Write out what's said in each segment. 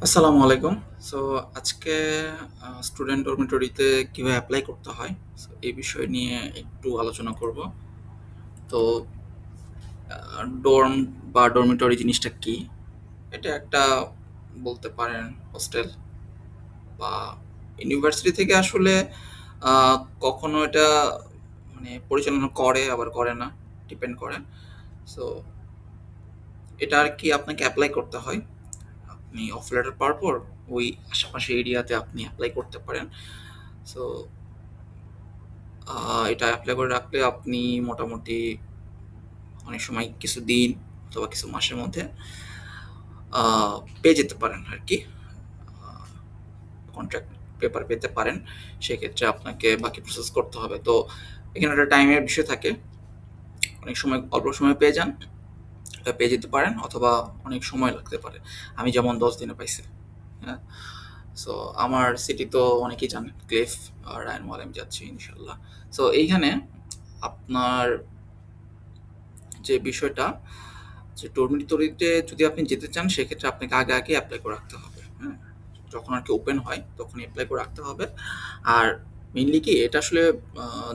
আসসালামু আলাইকুম। সো আজকে স্টুডেন্ট ডরমিটরিতে কিভাবে এপ্লাই করতে হয়, সো এই বিষয় নিয়ে একটু আলোচনা করব। তো ডর্ম বা ডরমিটরি জিনিসটা কি? এটা একটা বলতে পারেন হোস্টেল বা ইউনিভার্সিটি থেকে আসলে কখনো এটা মানে পরিচালনা করে আবার করে না, ডিপেন্ড করে। সো এটা আর কি আপনাকে এপ্লাই করতে হয়। আপনি অফ লেটার পাওয়ার পর ওই আশেপাশে এরিয়াতে আপনি এপ্লাই করতে পারেন। সো এটা এপ্লাই করে রাখলে আপনি মোটামুটি অনেক সময় কিছু দিন অথবা কিছু মাসের মধ্যে পেয়ে যেতে পারেন আর কি, কন্ট্রাক্ট পেপার পেতে পারেন। সেক্ষেত্রে আপনাকে বাকি প্রসেস করতে হবে। তো এখানে একটা টাইমের বিষয় থাকে। অনেক সময় অল্প সময় পেয়ে যান, এটা পেয়ে যেতে পারেন, অথবা অনেক সময় লাগতে পারে। আমি যেমন 10 দিনে পাইছি। হ্যাঁ, সো আমার সিটি তো অনেকেই জানেন, ক্লিফ আর রায়ন মল আমি যাচ্ছি ইনশাল্লাহ। সো এইখানে আপনার যে বিষয়টা, যে ডরমিটরিতে যদি আপনি যেতে চান সেক্ষেত্রে আপনাকে আগে আগে অ্যাপ্লাই করে রাখতে হবে। হ্যাঁ, যখন আর কি ওপেন হয় তখন অ্যাপ্লাই করে রাখতে হবে। আর মেইনলি কি এটা আসলে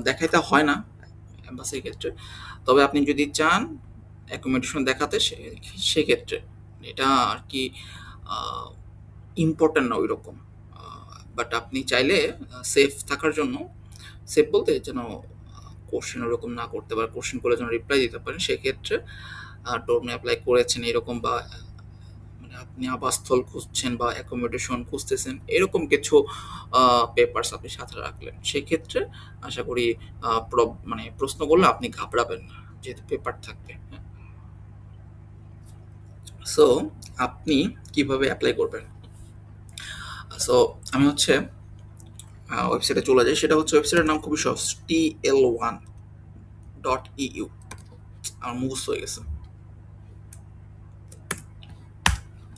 দেখাইতে হয় না এম্বাসির ক্ষেত্রে। তবে আপনি যদি চান অ্যাকোমোডেশন দেখাতে সেক্ষেত্রে এটা আর কি ইম্পর্টেন্ট না ওই রকম। বাট আপনি চাইলে সেফ থাকার জন্য, সেফ বলতে যেন কোশ্চেন ওরকম না করতে পারে, কোশ্চেন করলে যেন রিপ্লাই দিতে পারেন, সেক্ষেত্রে ডোরমে অ্যাপ্লাই করেছেন এরকম, বা মানে আপনি আবাসস্থল খুঁজছেন বা অ্যাকোমোডেশন খুঁজতেছেন, এরকম কিছু পেপারস আপনি সাথে রাখলেন, সেক্ষেত্রে আশা করি মানে প্রশ্ন করলে আপনি ঘাবড়াবেন না, যেহেতু পেপার থাকবে। সো আপনি কিভাবে অ্যাপ্লাই করবেন? সো আমি হচ্ছে ওয়েবসাইটে চলে যাই। সেটা হচ্ছে, ওয়েবসাইটের নাম খুবই সহজ, TL1.eu। আমার মুখস্থ হয়ে গেছে,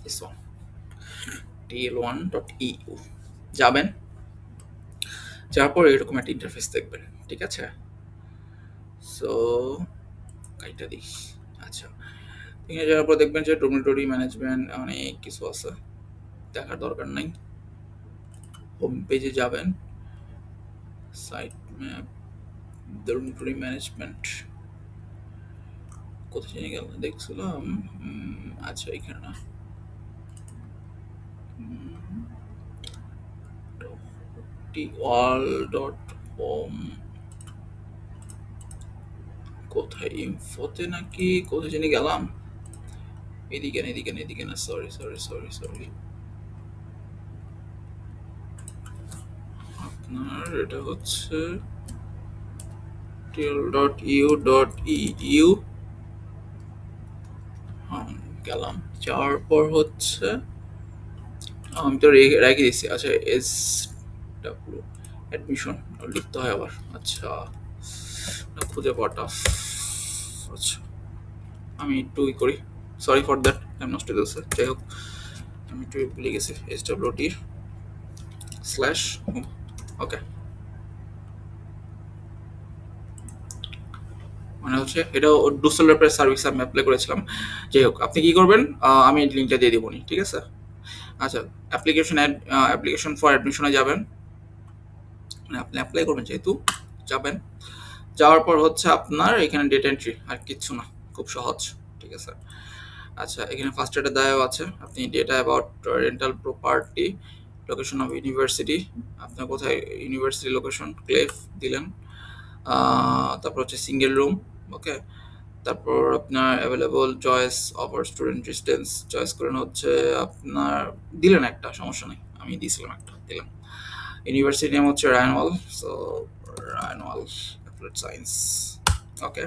this one, TL1.eu। যাবেন, যাওয়ার পর এরকম একটা ইন্টারফেস দেখবেন, ঠিক আছে? সো কাইটা দিস। আচ্ছা, এখানে যাওয়ার পর দেখবেন যে ডরমিটরি ম্যানেজমেন্ট অনেক কিছু আছে, দেখার দরকার নাই। হোম পেজে যাবেন, সাইট ম্যাপ, ডরমিটরি ম্যানেজমেন্ট কোথায় জেনে গেল দেখছিলাম। আচ্ছা, এখানে না, all.home, কোথায় ইনফোতে নাকি কোথায় জেনে গেলাম। এদিকে না, এদিকে না, এদিকে না, সরি সরি সরি সরি। আপনার এটা হচ্ছে TL.eu.eu। গেলাম, যাওয়ার পর হচ্ছে আমি তো রেখে দিচ্ছি। আচ্ছা, ডাব্লিউ অ্যাডমিশন লিখতে হয় আবার। আচ্ছা, খুঁজে পাওয়াটা, আচ্ছা আমি একটু করি, সরি ফর দ্যাট, টাইম নষ্ট হয়ে গেছে। যাই হোক, আমি একটু ভুলে গেছি, SWT/home। ওকে, মানে হচ্ছে এটা ডুসেলডর্ফের সার্ভিস আমি অ্যাপ্লাই করেছিলাম। যাই হোক, আপনি কি করবেন, আমি লিঙ্কটা দিয়ে দিবনি, ঠিক আছে? আচ্ছা, অ্যাপ্লিকেশন ফর অ্যাডমিশনে যাবেন, মানে আপনি অ্যাপ্লাই করবেন যেহেতু, যাবেন। যাওয়ার পর হচ্ছে আপনার এখানে ডেটা এন্ট্রি, আর কিচ্ছু না, খুব সহজ, ঠিক আছে? আচ্ছা, এখানে ফার্স্ট ডেটা দেওয়া আছে, আপনি data about rental property, location of university, আপনার কোথায় ইউনিভার্সিটি লোকেশন, ক্লেফ দিলেন। তারপর হচ্ছে সিঙ্গেল রুম, ওকে। তারপর আপনার available choice offer student distance choice করেন হচ্ছে আপনার, দিলেন একটা, সমস্যা নেই, আমি দিয়েছিলাম একটা, দিলাম। ইউনিভার্সিটি নেম হচ্ছে Rhine Waal, so Rhine Waal applied science, okay.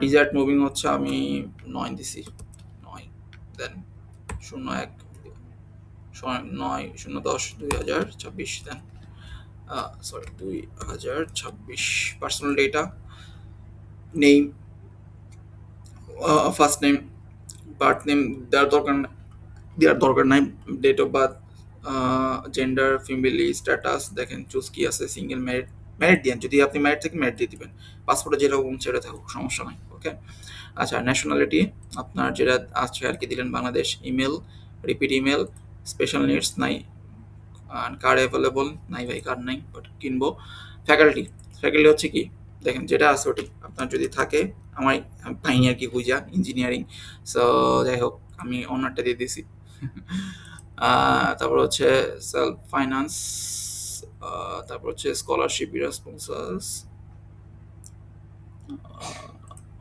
Desired moving হচ্ছে আমি 9 দিছি, 9, then 01, 9/10/2026, then sorry 2026। Personal data, name, first name, birth name দেওয়ার দরকার নাই, date of birth, gender, family status দেখেন, চুজ কি আছে, সিঙ্গেল, ম্যারিড, ম্যারিড দিন, যদি আপনি ম্যারিড থাকেন ম্যারিড দিয়ে দিবেন, পাসপোর্টে যেরকম সেটা থাকুক, সমস্যা নাই, ওকে। আচ্ছা, ন্যাশনালিটি আপনার যেটা আছে আর কি দিলেন, Bangladesh. Email, repeat email, special needs নাই, কার্ড অ্যাভেলেবল নাই ভাই, কার্ড নাই, বাট কিনবো। ফ্যাকাল্টি, ফ্যাকাল্টি হচ্ছে কি, দেখেন যেটা আছে ওটি আপনার যদি থাকে, আমার আমি পাইনি আর কি খুঁজা, ইঞ্জিনিয়ারিং। সো যাই হোক, আমি অনারটা দিয়ে দিছি। তারপর হচ্ছে সেলফ ফাইন্যান্স, তারপর হচ্ছে স্কলারশিপ রেসপন্সাস,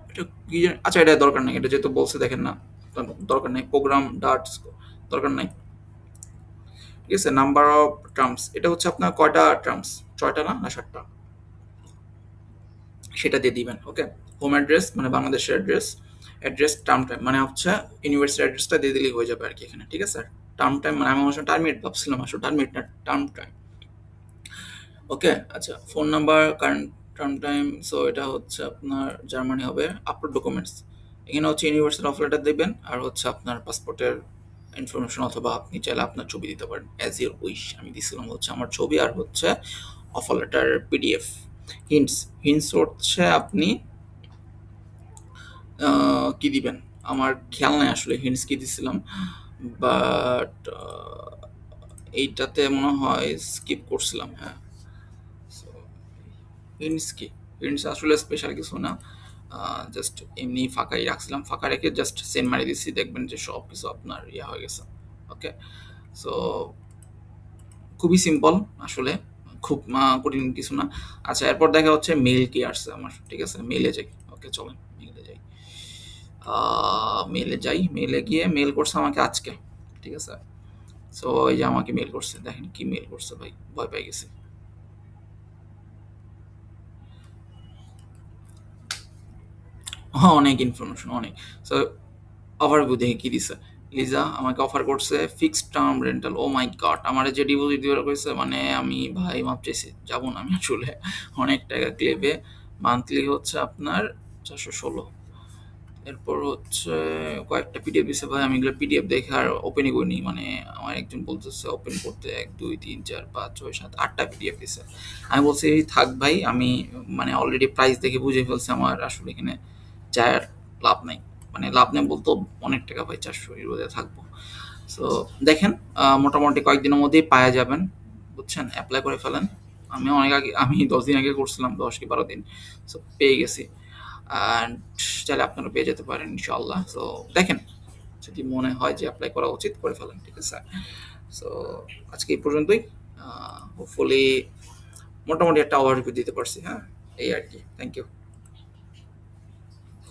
এটা কি আচ্ছা এটা দরকার নেই, এটা যেহেতু বলছে দেখেন না, দরকার নেই। প্রোগ্রাম ডার্টস দরকার নাই, ঠিক আছে। নাম্বার অফ টার্মস, এটা হচ্ছে আপনার কয়টা টার্মস, 6টা না 7টা, সেটা দিয়ে দিবেন। ওকে। হোম অ্যাড্রেস মানে বাংলাদেশের অ্যাড্রেস, অ্যাড্রেস টার্ম টাইম মানে হচ্ছে ইউনিভার্সিটি অ্যাড্রেসটা দিয়ে দিলেই হয়ে যাবে আর কি এখানে, ঠিক আছে। টার্ম টাইম মানে আমি অবশ্য টার্মিনেট ভাবছিলাম, আসলে টার্মিনেট না, টার্ম টাইম। ওকে। আচ্ছা, phone number, current term time, so এটা হচ্ছে আপনার জার্মানি হবে। আপলোড ডকুমেন্টস, এখানে হচ্ছে ইউনিভার্সাল অফ লেটার দেবেন, আর হচ্ছে আপনার পাসপোর্টের ইনফরমেশন, অথবা আপনি চাইলে আপনার ছবি দিতে পারেন, অ্যাজ ইউর উইশ। আমি দিছিলাম হচ্ছে আমার ছবি, আর হচ্ছে offer letter PDF. Hints, hints হচ্ছে আপনি কি দিবেন, আমার খেয়াল নাই আসলে হিন্টস কি দিছিলাম, বাট এইটাতে মনে হয় স্কিপ করছিলাম, হ্যাঁ। So, হিন্টস কি, হিন্টস আসলে স্পেশাল কিছু না, জাস্ট এমনি ফাঁকাই রাখছিলাম, ফাঁকা রেখে জাস্ট সেন্ড মারি দিচ্ছি, দেখবেন যে সব কিছু আপনার ইয়া হয়ে গেছে। ওকে। সো খুবই সিম্পল আসলে, খুব কঠিন কিছু না। আচ্ছা, এরপর দেখা হচ্ছে মেইল কি আসছে আমার, ঠিক আছে, মেইলে যাই। ওকে চলেন মেইলে যাই। মেইলে যাই, মেইলে গিয়ে মেইল করছে আমাকে আজকে, ঠিক আছে। সো এই যে আমাকে মেইল করছে, দেখেন কি মেইল করছে ভাই, ভয় পেয়ে গেছি। হ্যাঁ, অনেক ইনফরমেশন, অনেক। সো ওভারভিউ দেখে কি দিছে, লিজা আমাকে অফার করছে ফিক্সড টার্ম রেন্টাল। ও মাই গড, আমার যে ডিপোজিট দিবার কইছে, মানে আমি ভাই মাপ চাইছি, যাবো না আমি আসলে, অনেক টাকা ক্লেবে। মান্থলি হচ্ছে আপনার 416। এরপর হচ্ছে কয়েকটা পিডিএফ দিছে ভাই, আমি এগুলো পিডিএফ দেখে আর ওপেনই করিনি, মানে আমার একজন বলতেছে ওপেন করতে 1 2 3 4 5 6 7 8টা পিডিএফ দিছে। আমি বলছি থাক ভাই, আমি মানে অলরেডি প্রাইস দেখে বুঝে ফেলছি, আমার আসলে এখানে যায় আর লাভ নাই, মানে লাভ নেই বলতে অনেক টাকা ভাই, 400 ইউরোতে থাকবো। সো দেখেন, মোটামুটি কয়েকদিনের মধ্যেই পাওয়া যাবেন, বুঝছেন, অ্যাপ্লাই করে ফেলেন। আমি অনেক আগে, আমি 10 দিন আগে করছিলাম, 10 কি 12 দিন, সো পেয়ে গেছি। অ্যান্ড চাইলে আপনারা পেয়ে যেতে পারেন ইনশাআল্লাহ। সো দেখেন, যদি মনে হয় যে অ্যাপ্লাই করা উচিত, করে ফেলেন, ঠিক আছে। সো আজকে এই পর্যন্তই, হোপফুলি মোটামুটি একটা ওভারভিউ দিতে পারছি, হ্যাঁ, এই আর কি। Thank you.